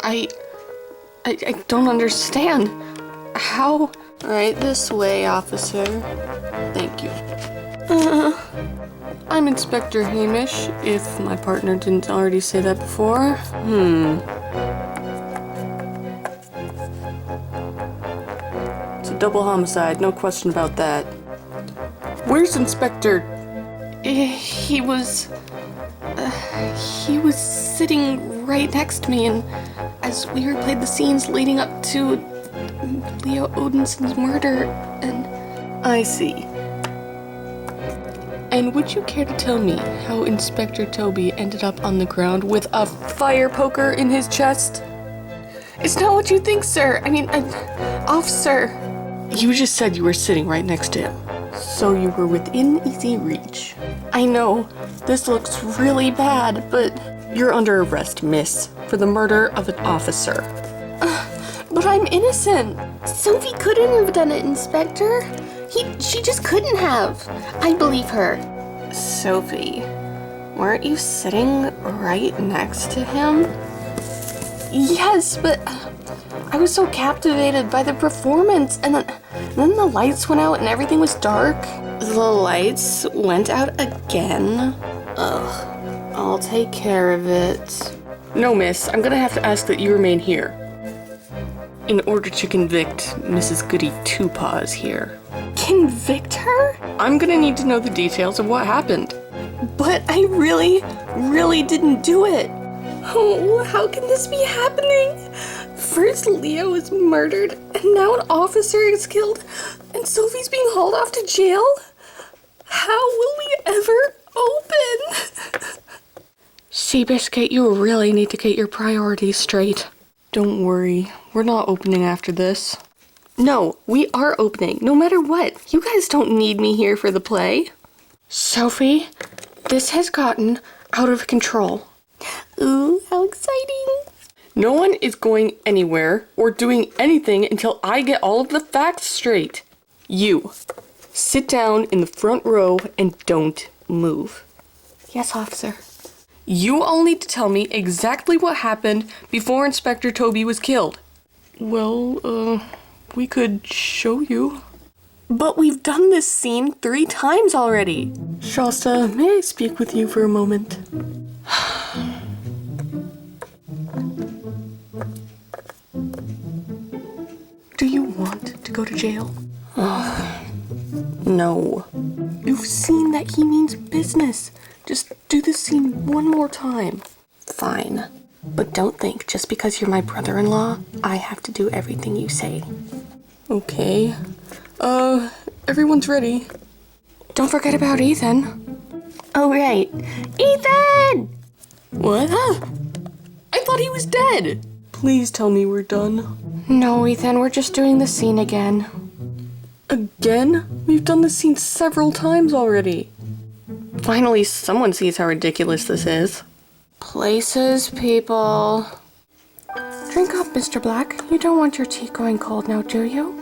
I don't understand. How? Right this way, officer. Thank you. I'm Inspector Hamish, if my partner didn't already say that before. It's a double homicide, no question about that. Where's Inspector? He was sitting right next to me, and as we replayed the scenes leading up to Leo Odinson's murder, and... I see. And would you care to tell me how Inspector Toby ended up on the ground with a fire poker in his chest? It's not what you think, sir. I mean, officer. You just said you were sitting right next to him, so you were within easy reach. I know, this looks really bad, but you're under arrest, miss, for the murder of an officer. But I'm innocent. Sophie couldn't have done it, Inspector. She just couldn't have. I believe her. Sophie, weren't you sitting right next to him? Yes, but I was so captivated by the performance, and then the lights went out and everything was dark. The lights went out again? Ugh, I'll take care of it. No, miss, I'm gonna have to ask that you remain here in order to convict Mrs. Goody Two-Paws here. Convict her? I'm gonna need to know the details of what happened. But I really didn't do it. Oh, how can this be happening? First Leo is murdered, and now an officer is killed, and Sophie's being hauled off to jail? How will we ever open? Seabiscuit, you really need to get your priorities straight. Don't worry, we're not opening after this. No, we are opening, no matter what. You guys don't need me here for the play. Sophie, this has gotten out of control. Ooh, how exciting. No one is going anywhere or doing anything until I get all of the facts straight. You, sit down in the front row and don't move. Yes, officer. You all need to tell me exactly what happened before Inspector Toby was killed. Well, we could show you. But we've done this scene 3 times already. Shasta, may I speak with you for a moment? Do you want to go to jail? No. You've seen that he means business. Just do the scene one more time. Fine. But don't think just because you're my brother-in-law, I have to do everything you say. Okay. Everyone's ready. Don't forget about Ethan. Oh, right. Ethan! What? I thought he was dead. Please tell me we're done. No, Ethan, we're just doing the scene again. Again? We've done this scene several times already. Finally, someone sees how ridiculous this is. Places, people. Drink up, Mr. Black. You don't want your tea going cold now, do you?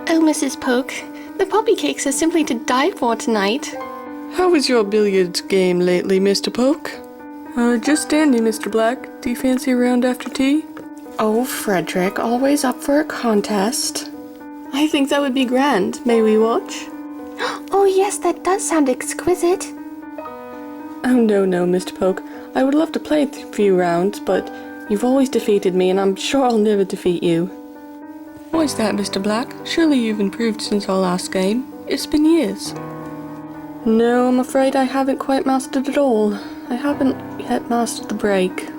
Oh, Mrs. Polk, the poppy cakes are simply to die for tonight. How was your billiards game lately, Mr. Polk? Just dandy, Mr. Black. Do you fancy a round after tea? Oh, Frederick, always up for a contest. I think that would be grand. May we watch? Oh yes, that does sound exquisite. Oh no, Mr. Polk. I would love to play a few rounds, but you've always defeated me, and I'm sure I'll never defeat you. Why's that, Mr. Black? Surely you've improved since our last game. It's been years. No, I'm afraid I haven't quite mastered it all. I haven't yet mastered the break.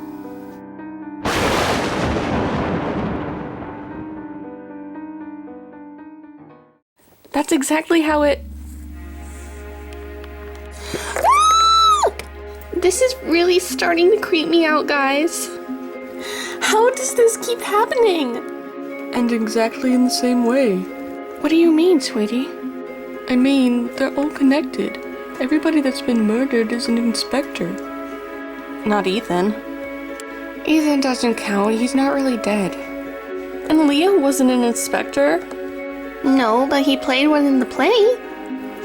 That's exactly how it... This is really starting to creep me out, guys. How does this keep happening? And exactly in the same way. What do you mean, sweetie? I mean, they're all connected. Everybody that's been murdered is an inspector. Not Ethan. Ethan doesn't count. He's not really dead. And Leo wasn't an inspector. No, but he played one in the play.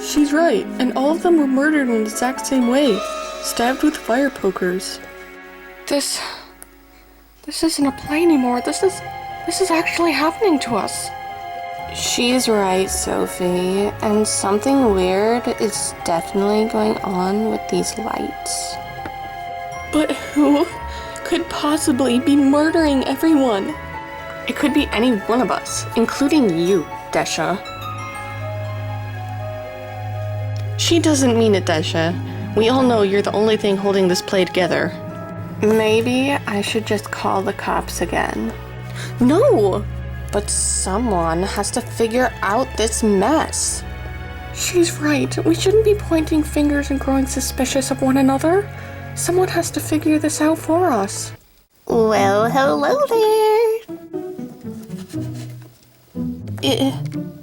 She's right, and all of them were murdered in the exact same way. Stabbed with fire pokers. This This isn't a play anymore. This is actually happening to us. She's right, Sophie, and something weird is definitely going on with these lights. But who could possibly be murdering everyone? It could be any one of us, including you, Desha. She doesn't mean it, Desha. We all know you're the only thing holding this play together. Maybe I should just call the cops again. No! But someone has to figure out this mess. She's right. We shouldn't be pointing fingers and growing suspicious of one another. Someone has to figure this out for us. Well, hello there.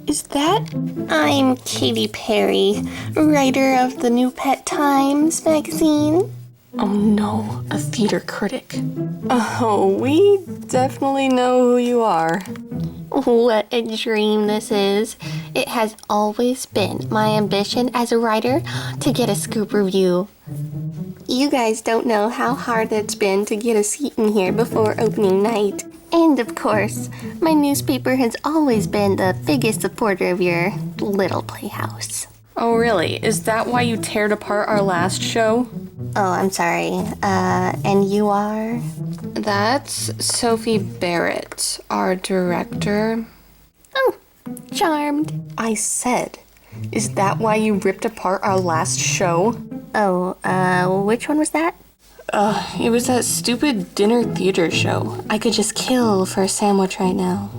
Is that? I'm Katy Perry, writer of the New Pet Times magazine. Oh no, a theater critic. Oh, we definitely know who you are. What a dream this is. It has always been my ambition as a writer to get a scoop review. You guys don't know how hard it's been to get a seat in here before opening night. And of course, my newspaper has always been the biggest supporter of your little playhouse. Oh really? Is that why you teared apart our last show? Oh, I'm sorry. And you are? That's Sophie Barrett, our director. Oh, charmed. I said, is that why you ripped apart our last show? Oh, which one was that? It was that stupid dinner theater show. I could just kill for a sandwich right now.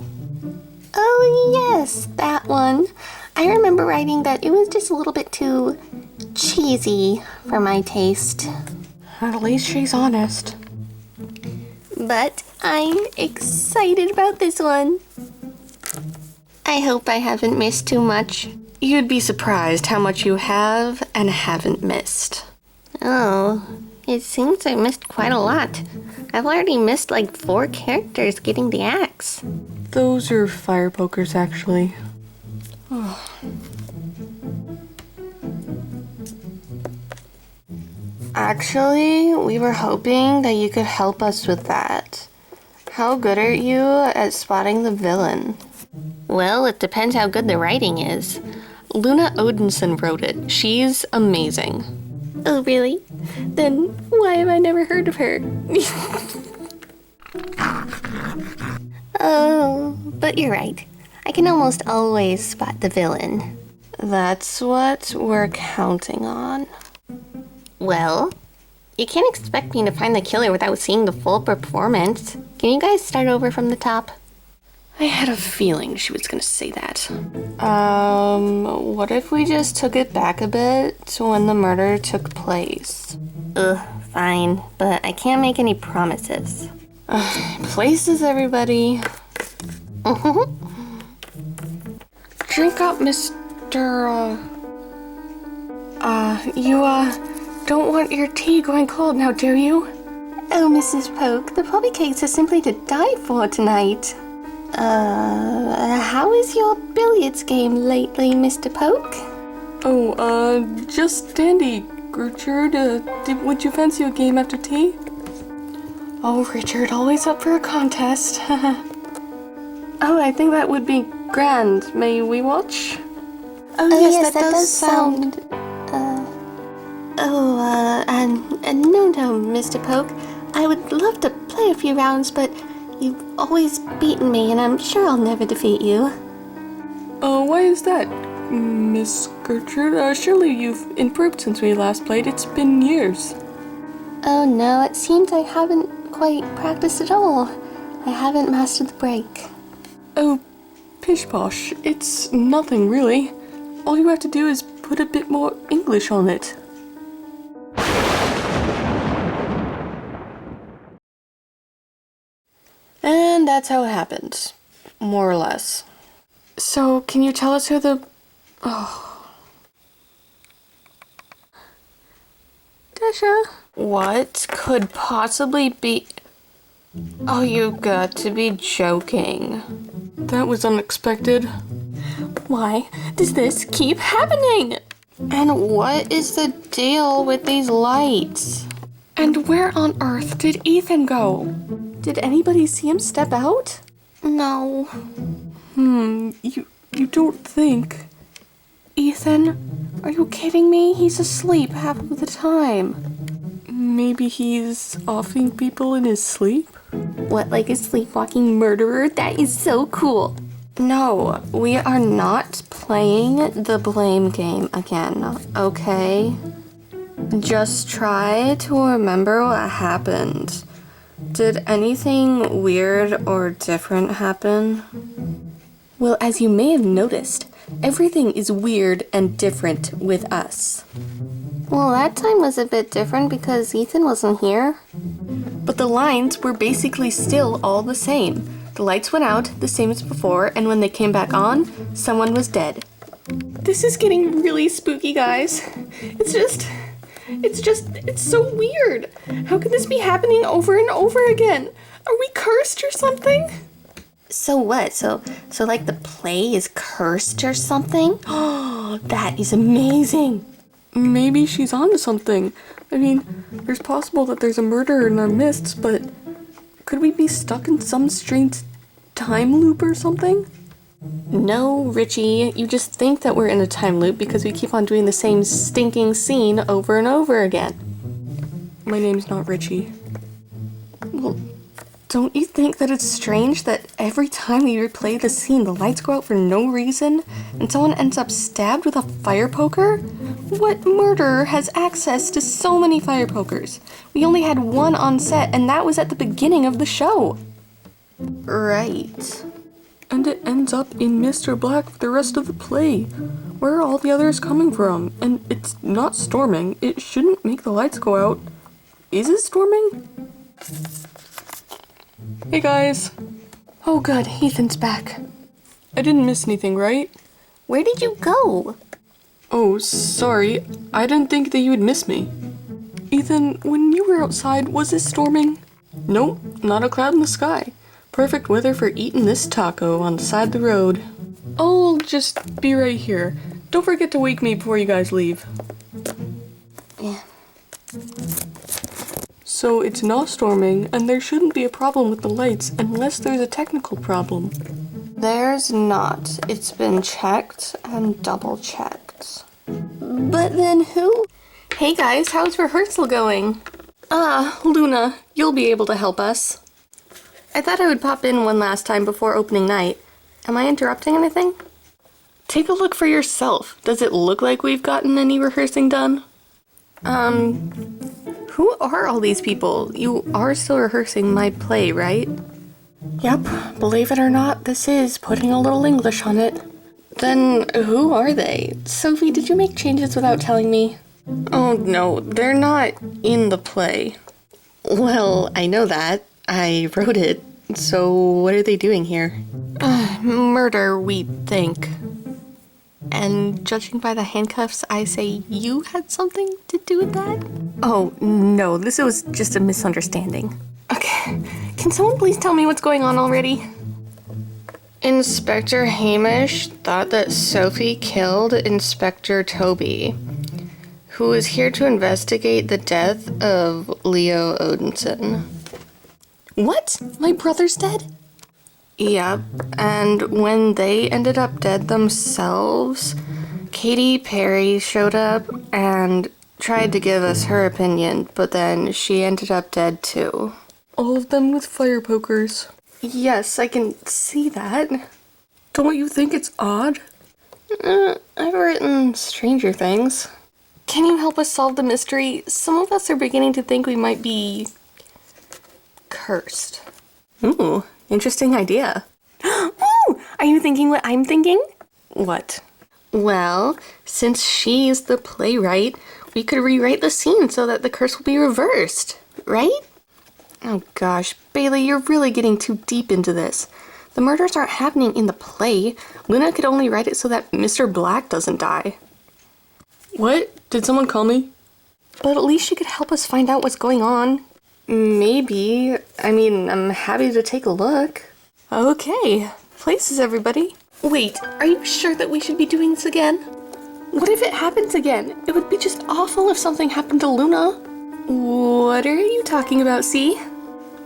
Oh, yes, that one. I remember writing that it was just a little bit too cheesy for my taste. At least she's honest. But I'm excited about this one. I hope I haven't missed too much. You'd be surprised how much you have and haven't missed. Oh, it seems I missed quite a lot. I've already missed like 4 characters getting the axe. Those are fire pokers, actually. Actually, we were hoping that you could help us with that. How good are you at spotting the villain? Well, it depends how good the writing is. Luna Odinson wrote it. She's amazing. Oh, really? Then why have I never heard of her? Oh, but you're right. I can almost always spot the villain. That's what we're counting on. Well, you can't expect me to find the killer without seeing the full performance. Can you guys start over from the top? I had a feeling she was gonna say that. What if we just took it back a bit to when the murder took place? Ugh, fine, but I can't make any promises. Places, everybody. Drink up, Mr. You, don't want your tea going cold now, do you? Oh, Mrs. Polk, the puppy cakes are simply to die for tonight. How is your billiards game lately, Mr. Polk? Oh, just dandy, Gertrude. Would you fancy a game after tea? Oh, Richard, always up for a contest. Oh, I think that would be grand. May we watch? Oh, yes, that does sound... No, Mr. Polk. I would love to play a few rounds, but you've always beaten me, and I'm sure I'll never defeat you. Oh, why is that, Miss Gertrude? Surely you've improved since we last played. It's been years. Oh, no, it seems I haven't quite practiced at all. I haven't mastered the break. Oh, pish posh. It's nothing, really. All you have to do is put a bit more English on it. And that's how it happened. More or less. So, can you tell us who the... Oh. Desha? What could possibly be... Oh, you got to be joking. That was unexpected. Why does this keep happening? And what is the deal with these lights? And where on earth did Ethan go? Did anybody see him step out? No. You don't think... Ethan, are you kidding me? He's asleep half of the time. Maybe he's offing people in his sleep? What, like a sleepwalking murderer? That is so cool. No, we are not playing the blame game again, okay? Just try to remember what happened. Did anything weird or different happen? Well, as you may have noticed, everything is weird and different with us. Well, that time was a bit different because Ethan wasn't here. But the lines were basically still all the same. The lights went out the same as before, and when they came back on, someone was dead. This is getting really spooky, guys. It's so weird. How could this be happening over and over again? Are we cursed or something? So what? So like the play is cursed or something? Oh, that is amazing. Maybe she's onto something. I mean, there's possible that there's a murder in our midst, but could we be stuck in some strange time loop or something? No, Richie, you just think that we're in a time loop because we keep on doing the same stinking scene over and over again. My name's not Richie. Well, don't you think that it's strange that every time we replay the scene, the lights go out for no reason, and someone ends up stabbed with a fire poker? What murderer has access to so many fire pokers? We only had one on set, and that was at the beginning of the show. Right. And it ends up in Mr. Black for the rest of the play. Where are all the others coming from? And it's not storming. It shouldn't make the lights go out. Is it storming? Hey guys. Oh good, Ethan's back. I didn't miss anything, right? Where did you go? Oh, sorry. I didn't think that you would miss me. Ethan, when you were outside, was it storming? Nope, not a cloud in the sky. Perfect weather for eating this taco on the side of the road. I'll just be right here. Don't forget to wake me before you guys leave. Yeah. So it's not storming, and there shouldn't be a problem with the lights unless there's a technical problem. There's not. It's been checked and double checked. But then who? Hey guys, how's rehearsal going? Luna, you'll be able to help us. I thought I would pop in one last time before opening night. Am I interrupting anything? Take a look for yourself. Does it look like we've gotten any rehearsing done? Who are all these people? You are still rehearsing my play, right? Yep, believe it or not, this is putting a little English on it. Then who are they? Sophie, did you make changes without telling me? Oh no, they're not in the play. Well, I know that. I wrote it. So what are they doing here? Murder, we think. And judging by the handcuffs, I say you had something to do with that? Oh, no, this was just a misunderstanding. Okay, can someone please tell me what's going on already? Inspector Hamish thought that Sophie killed Inspector Toby, who is here to investigate the death of Leo Odinson. What? My brother's dead? Yep, and when they ended up dead themselves, Katy Perry showed up and tried to give us her opinion, but then she ended up dead too. All of them with fire pokers. Yes, I can see that. Don't you think it's odd? I've written stranger things. Can you help us solve the mystery? Some of us are beginning to think we might be cursed. Ooh, interesting idea. Ooh, are you thinking what I'm thinking? What? Well, since she's the playwright, we could rewrite the scene so that the curse will be reversed, right? Oh gosh, Bailey, you're really getting too deep into this. The murders aren't happening in the play. Luna could only write it so that Mr. Black doesn't die. What? Did someone call me? But at least she could help us find out what's going on. Maybe. I mean, I'm happy to take a look. Okay. Places, everybody. Wait, are you sure that we should be doing this again? What if it happens again? It would be just awful if something happened to Luna. What are you talking about, C?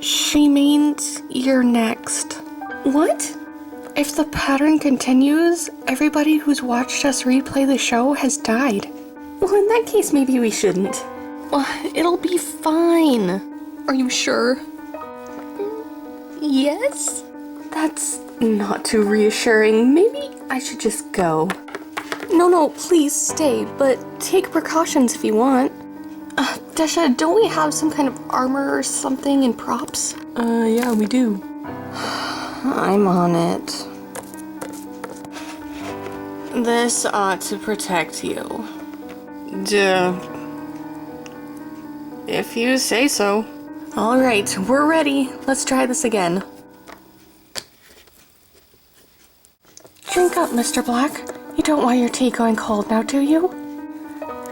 She means you're next. What? If the pattern continues, everybody who's watched us replay the show has died. Well, in that case, maybe we shouldn't. Well, it'll be fine. Are you sure? Yes? That's not too reassuring. Maybe I should just go. No, please stay, but take precautions if you want. Desha, don't we have some kind of armor or something and props? Yeah, we do. I'm on it. This ought to protect you. Duh. If you say so. All right, we're ready. Let's try this again. Drink up, Mr. Black. You don't want your tea going cold now, do you?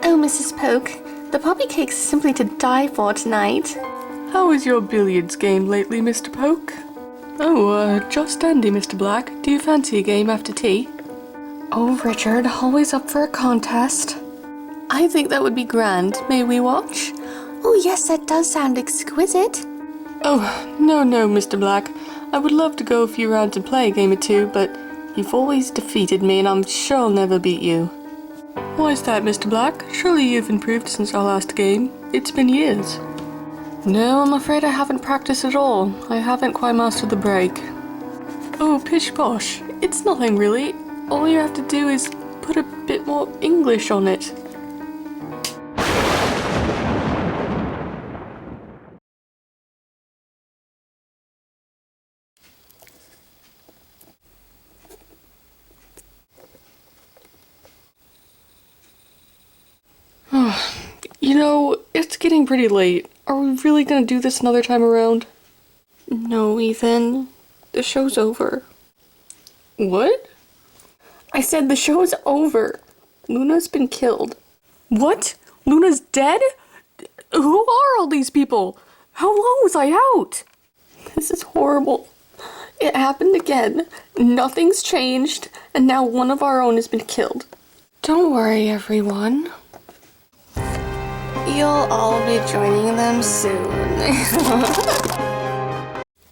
Oh, Mrs. Poke, the poppy cake's simply to die for tonight. How is your billiards game lately, Mr. Poke? Oh, just dandy, Mr. Black. Do you fancy a game after tea? Oh, Richard, always up for a contest. I think that would be grand. May we watch? Oh, yes, that does sound exquisite. Oh, no, Mr. Black. I would love to go a few rounds and play a game or two, but you've always defeated me and I'm sure I'll never beat you. Why is that, Mr. Black? Surely you've improved since our last game. It's been years. No, I'm afraid I haven't practiced at all. I haven't quite mastered the break. Oh, pish posh. It's nothing really. All you have to do is put a bit more English on it. You know, it's getting pretty late. Are we really gonna do this another time around? No, Ethan. The show's over. What? I said the show's over. Luna's been killed. What? Luna's dead? Who are all these people? How long was I out? This is horrible. It happened again. Nothing's changed, and now one of our own has been killed. Don't worry, everyone. You'll all be joining them soon.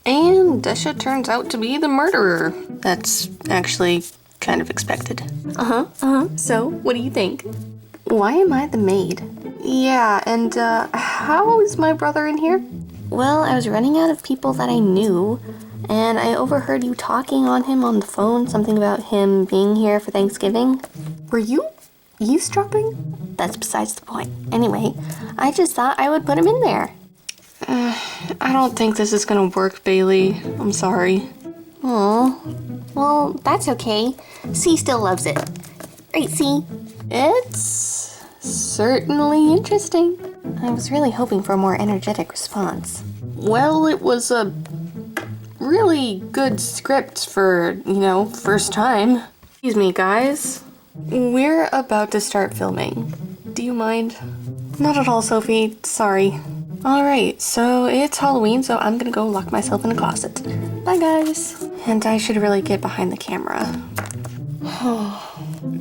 And Desha turns out to be the murderer. That's actually kind of expected. So, what do you think? Why am I the maid? Yeah, and how is my brother in here? Well, I was running out of people that I knew, and I overheard you talking on him on the phone, something about him being here for Thanksgiving. Were you eavesdropping? That's besides the point. Anyway, I just thought I would put him in there. I don't think this is gonna work, Bailey. I'm sorry. Oh, well, that's okay. C still loves it. Right, C? It's certainly interesting. I was really hoping for a more energetic response. Well, it was a really good script for, first time. Excuse me, guys. We're about to start filming. Do you mind? Not at all, Sophie. Sorry. Alright, so it's Halloween, so I'm gonna go lock myself in a closet. Bye, guys. And I should really get behind the camera.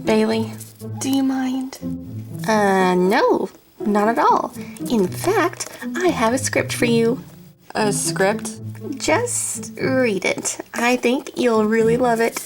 Bailey, do you mind? No, not at all. In fact, I have a script for you. A script? Just read it. I think you'll really love it.